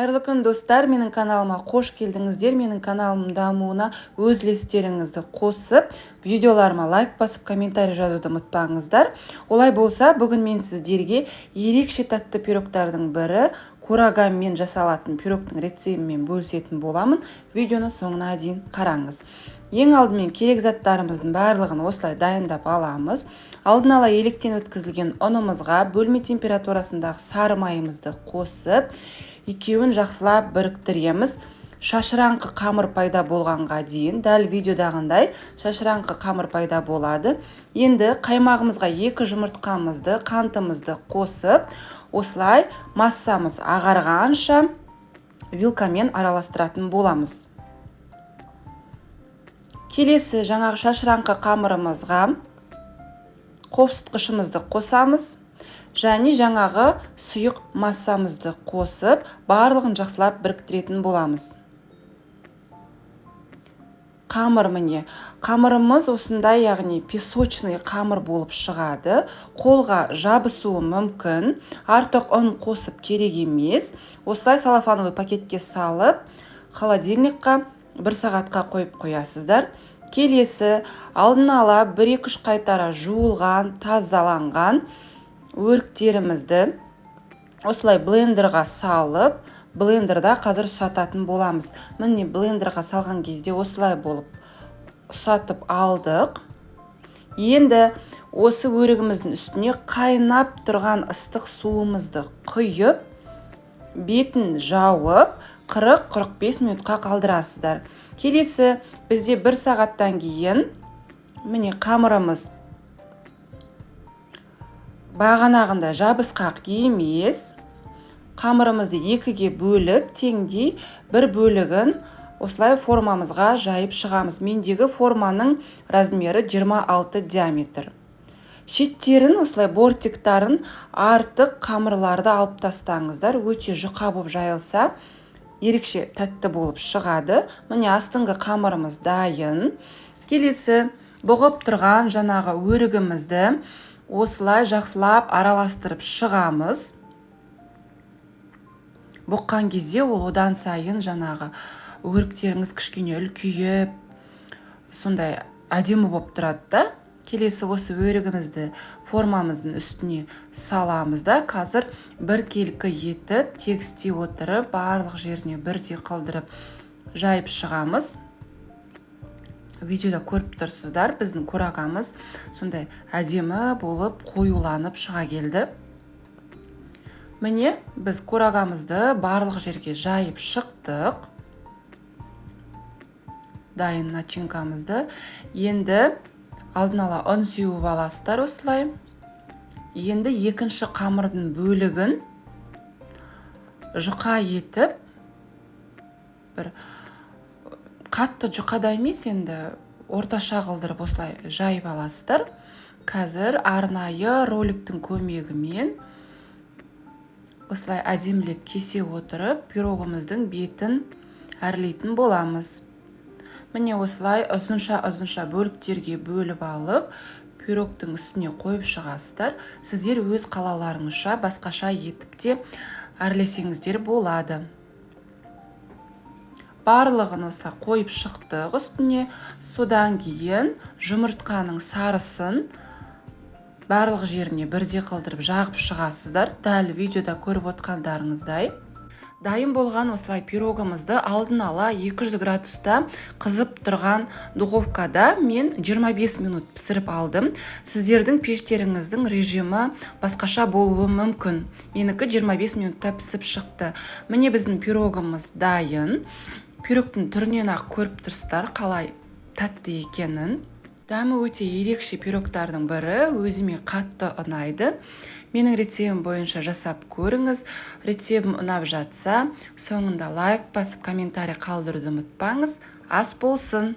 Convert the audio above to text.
Қайырлы күн достар, менің каналыма қош келдіңіздер. Менің каналымның дамуына өз үлестеріңізді қосып, видеоларыма лайк басып, комментарий жазуды ұмытпаңыздар. Олай болса, бүгін мен сіздерге ерекше тәтті пирогтардың бірі курагаммен жасалатын пирогтың рецептімен бөлісетін боламын. Видеоны соңына дейін қараңыз. Ең алдымен керек заттарымыздың барлығын осылай дайындап аламыз. Алдын ала електен өткізілген ұнымызға бөлме температурасындағы сары майымызды қосып, екеуін жақсылап біріктіреміз. Шашыраңқы қамыр пайда болғанға дейін, дәл видеодағындай шашыраңқы қамыр пайда болады. Енді қаймағымызға 2 жұмыртқамызды, қантымызды қосып, осылай массамыз ағарғанша вилкамен араластыратын боламыз. Келесі жаңағы шашыраңқы қамырымызға қопсытқышымызды қосамыз. Және жаңағы сұйық массамызды қосып, барлығын жақсылап біріктіретін боламыз. Қамыр міне. Қамырымыз осындай, яғни песочный қамыр болып шығады. Қолға жабысуы мүмкін. Артық ұн қосып керек емес. Осылай салафановый пакетке салып, холодильникқа 1 сағатқа қойып қоясыздар. Келесі алдын ала 1-2 қайтара жуылған, тазаланған өріктерімізді осылай блендерға салып, блендерда қазір ұсататын боламыз. Міне блендерға салған кезде осылай болып ұсатып алдық. Енді осы өрігіміздің үстіне қайнап тұрған ыстық суымызды құйып, бетін жауып, 40-45 минутқа қалдырасыздар. Келесі бізде 1 сағаттан кейін міне қамырымыз бағанағында жабысқақ емес. Қамырымызды 2-ге бөліп, теңдей бір бөлігін осылай формамызға жайып шығамыз. Мендегі форманың размері 26 диаметр. Шеттерін, осылай бортиктарын артық қамырларды алып тастаңыздар. Өте жұқа болып жайылса, ерекше тәтті болып шығады. Міне астыңғы қамырымыз дайын. Келесі бұғып тұрған жаңағы өрігімізді осылай жақсылап араластырып шығамыз. Бұққан кезде ол одан сайын жаңағы өріктеріңіз кішкене үлкейіп, сондай әдемі болып тұрады да. Келесі осы өрігімізді формамыздың үстіне саламыз да. Қазір біркелкі етіп, тегістей отырып, барлық жеріне бірдей қылдырып жайып шығамыз. Видеода көріп тұрсыздар, біздің курагамыз сондай әдемі болып қоюланып шыға келді. Міне біз курагамызды барлық жерге жайып шықтық. Дайын начинкамызды. Енді алдын ала ұн сеуіп аласыздар осылай. Енді екінші қамырдың бөлігін жұқа етіп, бір қатты жұқада емес, енді орташа қылдырып осылай жайып аласыздар. Қазір арнайы роликтің көмегімен осылай әдемілеп кесе отырып, пирогымыздың бетін әрлейтін боламыз. Міне осылай ұзынша бөліктерге бөліп алып, пирогтың үстіне қойып шығасыздар. Сіздер өз қалауларыңызша басқаша етіп те әрлесеңіздер болады. Барлығын осылай қойып шықтық үстіне. Содан кейін жұмыртқаның сарысын барлық жеріне бірдей қылдырып жағып шығасыздар. Дәл видеода көріп отқандарыңыздай. Дайын болған осылай пирогымызды алдын ала 200 градуста қызып тұрған духовкада мен 25 минут пісіріп алдым. Сіздердің пештеріңіздің режимі басқаша болуы мүмкін. Менікі 25 минутта пісіп шықты. Міне біздің пирогымыз дайын. Пирогтың түрінен ақ көріп тұрсыздар қалай тәтті екенін. Дәмі өте ерекше пирогтардың бірі, өзіме қатты ұнайды. Менің рецептім бойынша жасап көріңіз. Рецептім ұнап жатса, соңында лайк басып комментарий қалдыруды ұмытпаңыз. Ас болсын!